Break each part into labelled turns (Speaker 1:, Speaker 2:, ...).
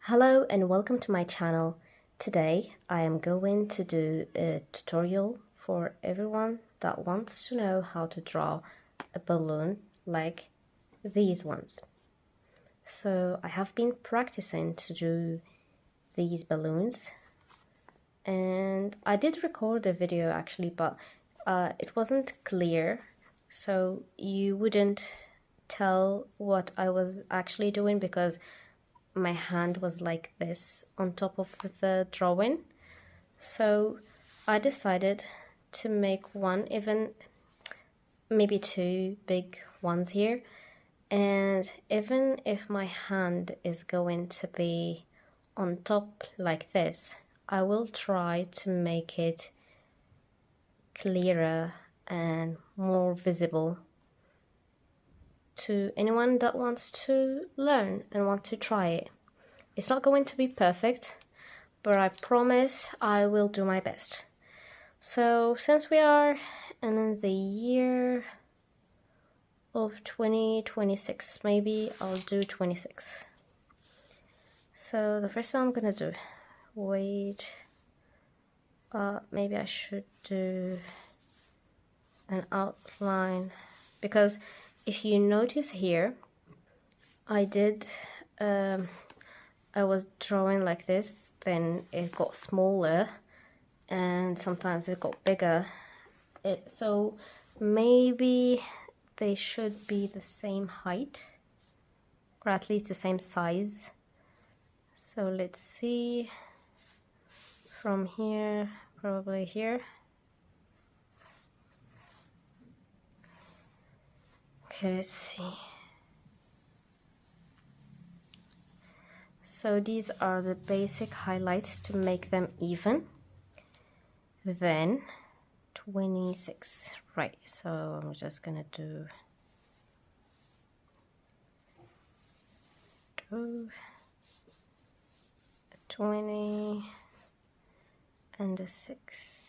Speaker 1: Hello and welcome to my channel. Today I am going to do a tutorial for everyone that wants to know how to draw a balloon like these ones. So I have been practicing to do these balloons and I did record a video actually, but it wasn't clear, so you wouldn't tell what I was actually doing because my hand was like this on top of the drawing. So I decided to make one, even maybe two big ones here. And even if my hand is going to be on top like this, I will try to make it clearer and more visible to anyone that wants to learn and want to try it. It's not going to be perfect, but I promise I will do my best. So since we are in the year of 2026, maybe I'll do 26. So the first thing I'm gonna do, maybe I should do an outline, because if you notice here, I was drawing like this, then it got smaller and sometimes it got bigger. So maybe they should be the same height, or at least the same size. So let's see, from here, probably here. Okay, let's see. So these are the basic highlights to make them even. Then 26, right? So I'm just gonna do 20 and a 6.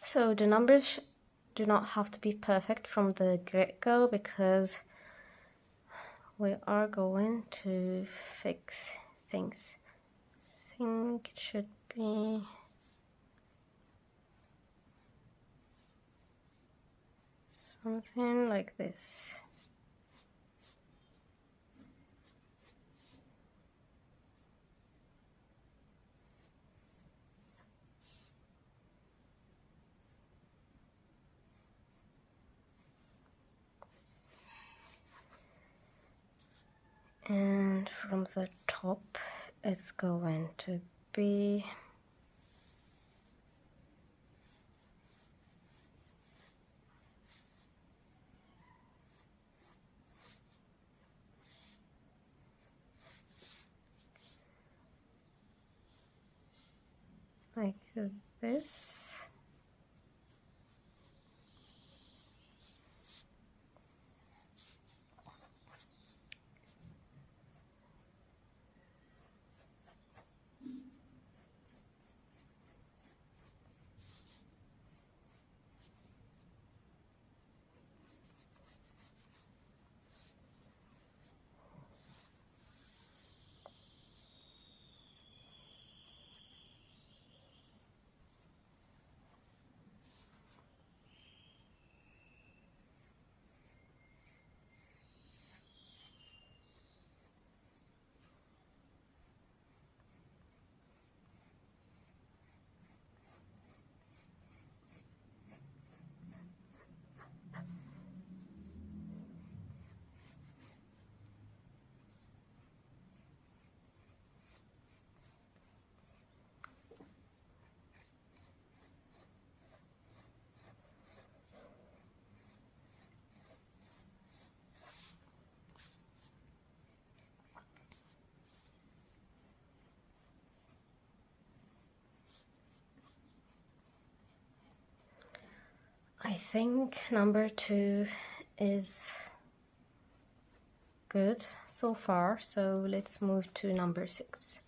Speaker 1: So the numbers do not have to be perfect from the get-go because we are going to fix things. I think it should be something like this. And from the top, it's going to be like this. I think number 2 is good so far, so let's move to number 6.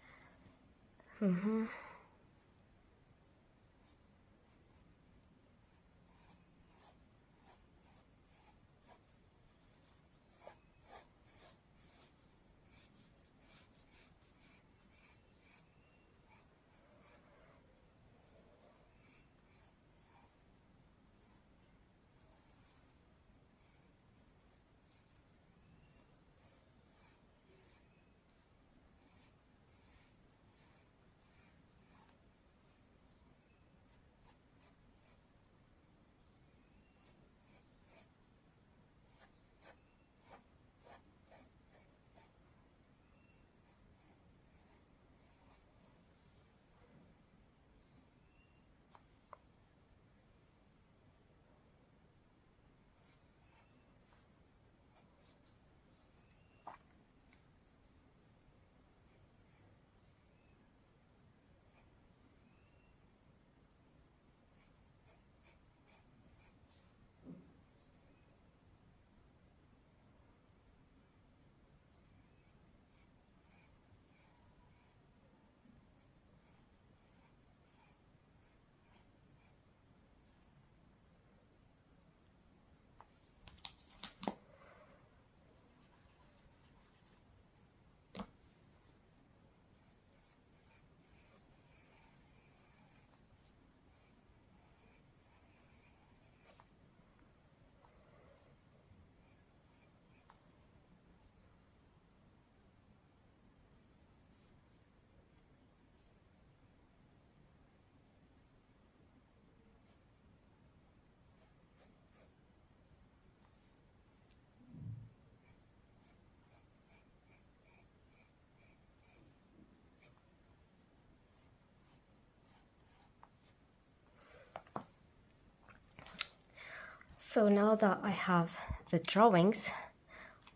Speaker 1: So now that I have the drawings,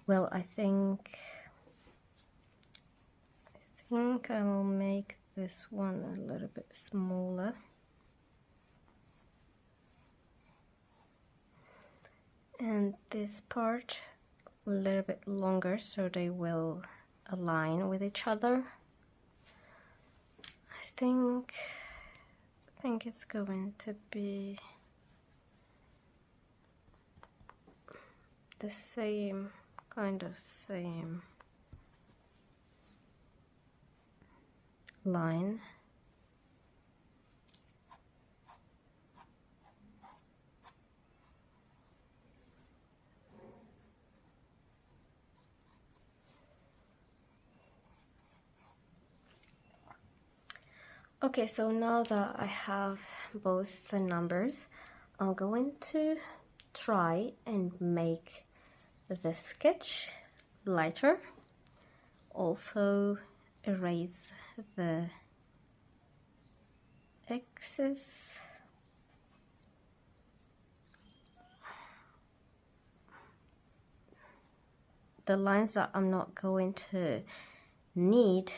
Speaker 1: well, I think I will make this one a little bit smaller. And this part a little bit longer so they will align with each other. I think it's going to be the same line. Okay, so now that I have both the numbers, I'm going to try and make the sketch lighter. Also erase the excess. The lines that I'm not going to need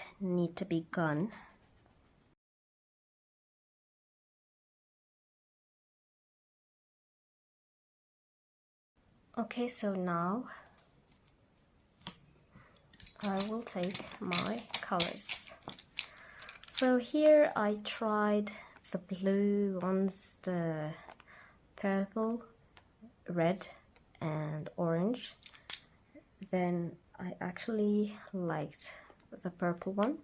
Speaker 1: to be gone. Okay, so now I will take my colors. So here I tried the blue ones, the purple, red and orange. Then I actually liked the purple one.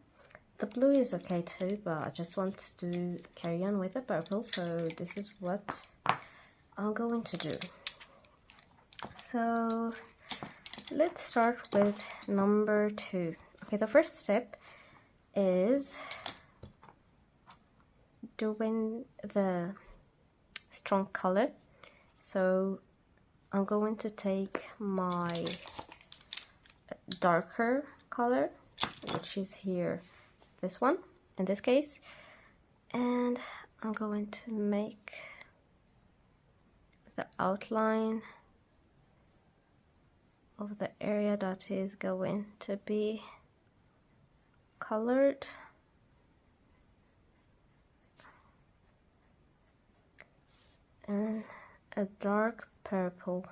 Speaker 1: The blue is okay too, but I just want to carry on with the purple, so this is what I'm going to do. So let's start with number 2. Okay, the first step is doing the strong color. So I'm going to take my darker color, which is here, this one in this case, and I'm going to make the outline of the area that is going to be colored. And a dark purple.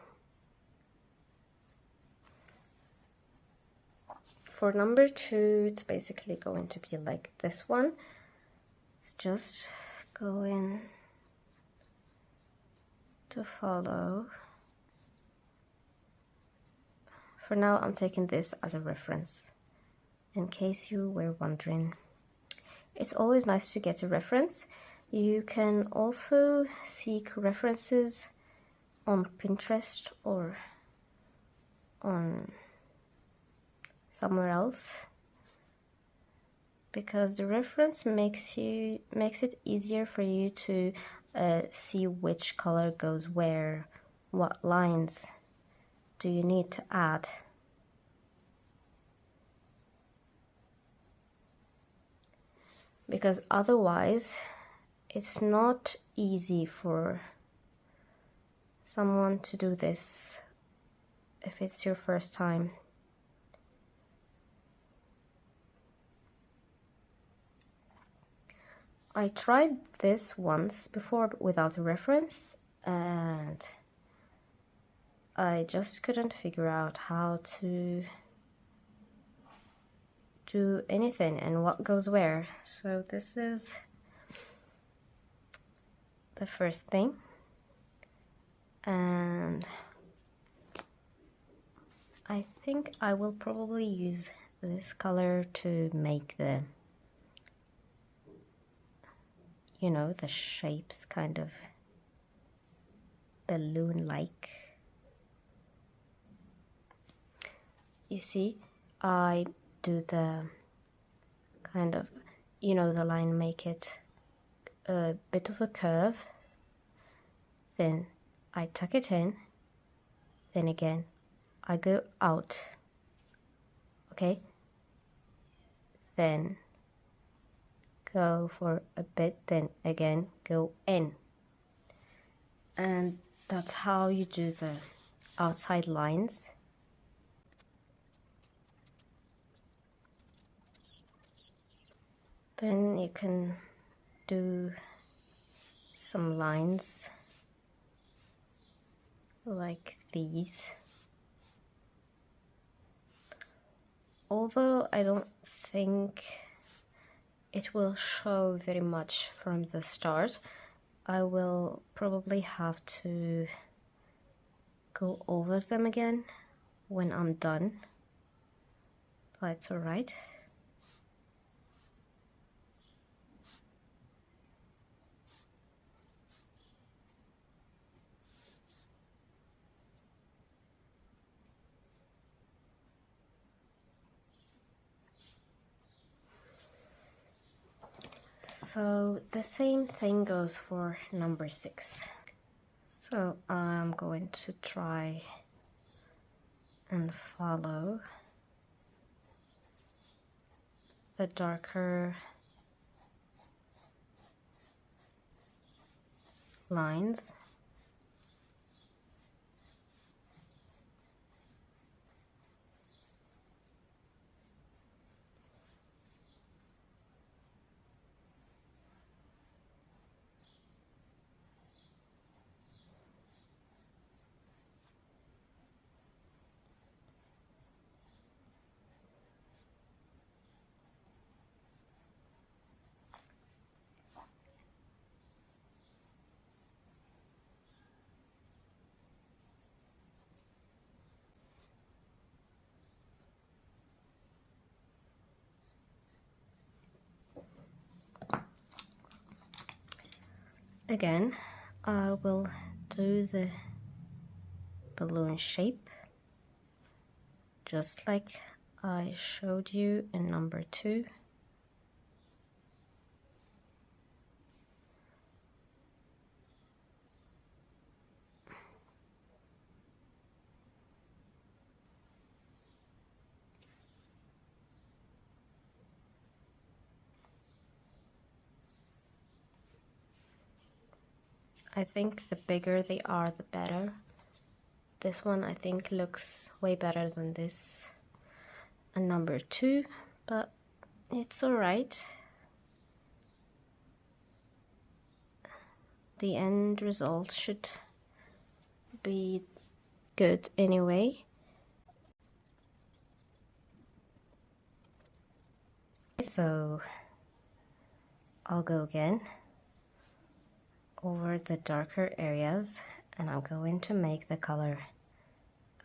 Speaker 1: For number 2, it's basically going to be like this one. It's just going to follow. For now, I'm taking this as a reference, in case you were wondering. It's always nice to get a reference. You can also seek references on Pinterest or on somewhere else, because the reference makes it easier for you to see which color goes where, what lines do you need to add. Because otherwise it's not easy for someone to do this if it's your first time. I tried this once before without a reference, and I just couldn't figure out how to do anything and what goes where. So this is the first thing. And I think I will probably use this color to make the, you know, the shapes kind of balloon-like. You see, I do the kind of, you know, the line, make it a bit of a curve, then I tuck it in, then again I go out, okay, then go for a bit, then again go in. And that's how you do the outside lines. Then you can do some lines like these. Although I don't think it will show very much from the start, I will probably have to go over them again when I'm done, but it's alright. So the same thing goes for number 6. So I'm going to try and follow the darker lines. Again, I will do the balloon shape just like I showed you in number 2. I think the bigger they are, the better. This one I think looks way better than this and number 2, but it's alright. The end result should be good anyway. So I'll go again over the darker areas, and I'm going to make the color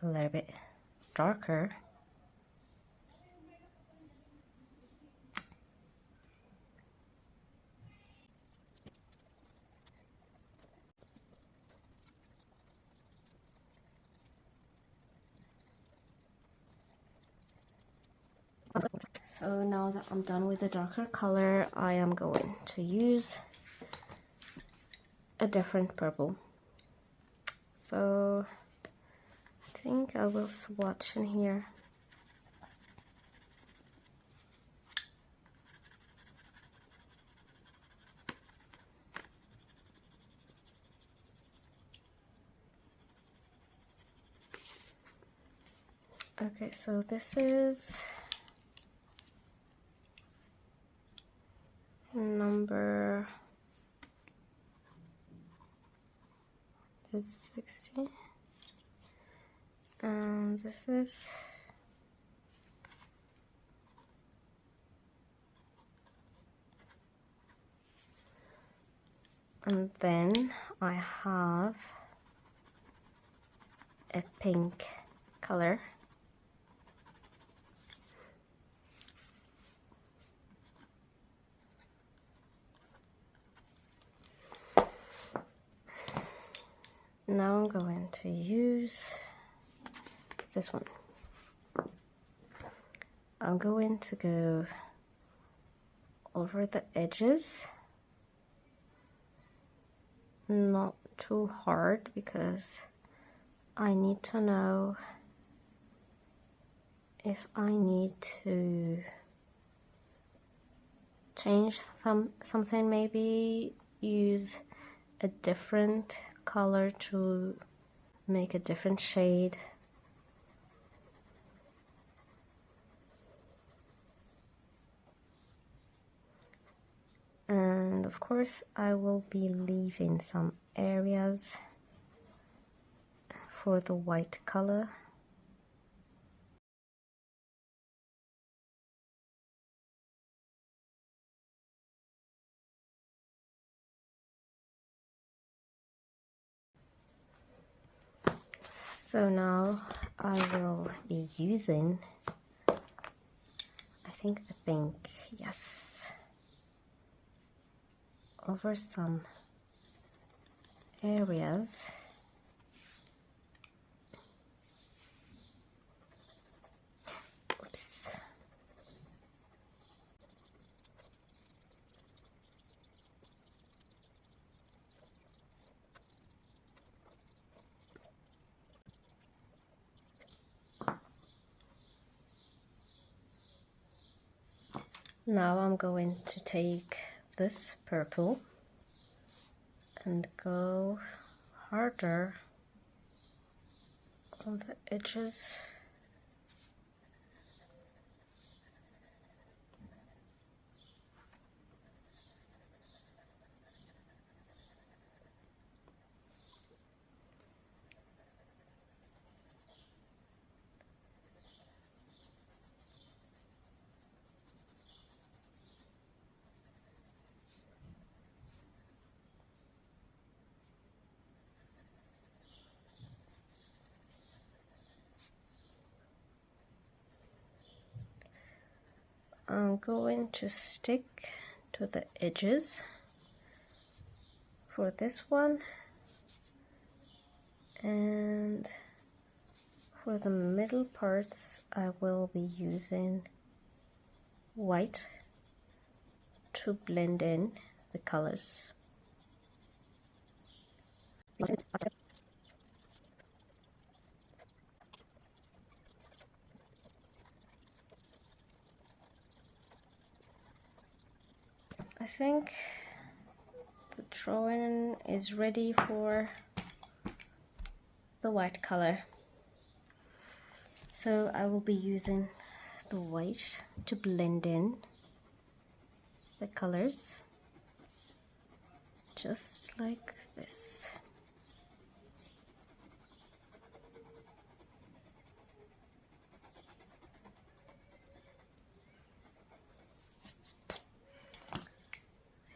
Speaker 1: a little bit darker. So now that I'm done with the darker color, I am going to use a different purple. So I think I will swatch in here. Okay, so this is number 60, and this is and then I have a pink color. Now I'm going to use this one. I'm going to go over the edges, not too hard, because I need to know if I need to change something, maybe use a different color to make a different shade. And of course I will be leaving some areas for the white color. So now I will be using, I think, the pink, yes, over some areas. Oops. Now I'm going to take this purple and go harder on the edges. I'm going to stick to the edges for this one, and for the middle parts I will be using white to blend in the colors. I think the drawing is ready for the white color. So I will be using the white to blend in the colors, just like this.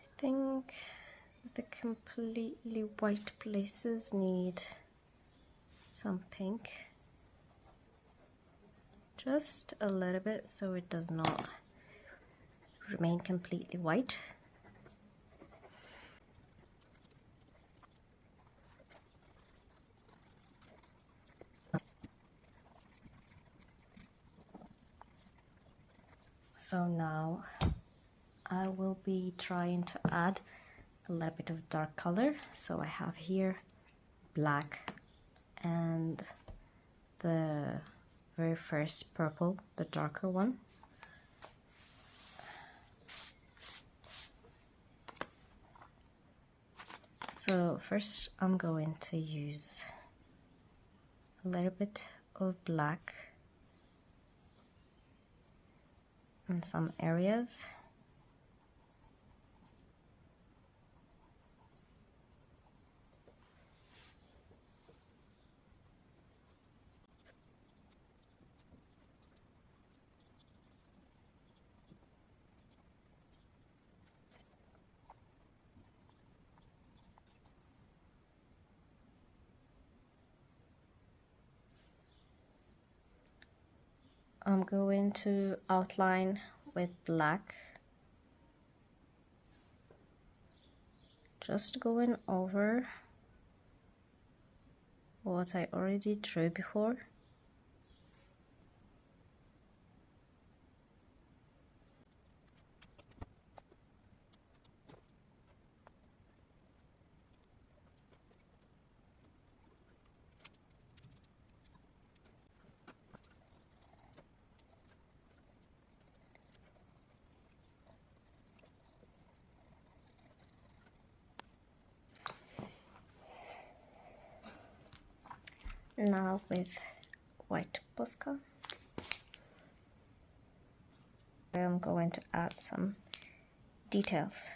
Speaker 1: I think the completely white places need some pink, just a little bit, so it does not remain completely white. So now I will be trying to add a little bit of dark color. So I have here black and the very first purple, the darker one. So first I'm going to use a little bit of black in some areas. I'm going to outline with black, just going over what I already drew before. Now with white Posca, I'm going to add some details.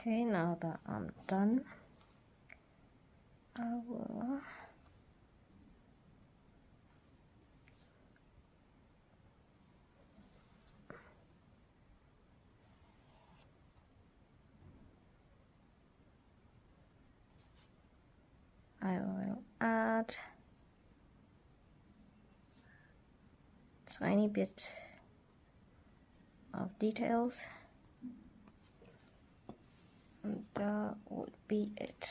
Speaker 1: Okay, now that I'm done, I will add tiny bit of details, and that would be it.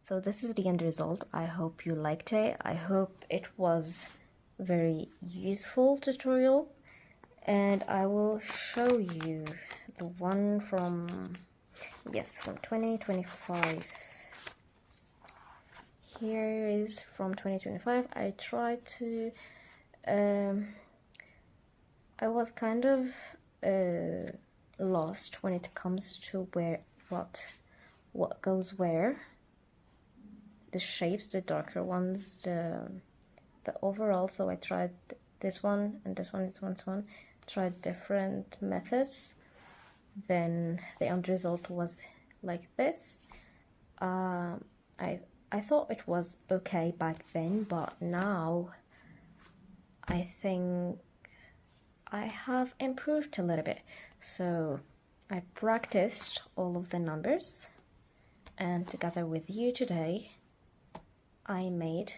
Speaker 1: So this is the end result. I hope you liked it. I hope it was very useful tutorial, and I will show you the one from 2025. Here is from 2025. I tried to I was kind of lost when it comes to what goes where. The shapes, the darker ones, the overall. So I tried this one and this one, this one. Tried different methods. Then the end result was like this. I thought it was okay back then, but now I think I have improved a little bit. So I practiced all of the numbers, and together with you today I made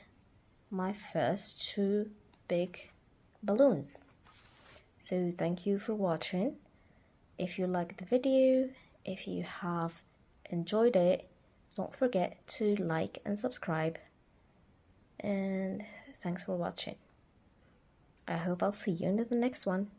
Speaker 1: my first 2 big balloons. So thank you for watching. If you liked the video, if you have enjoyed it, don't forget to like and subscribe. And thanks for watching. I hope I'll see you in the next one.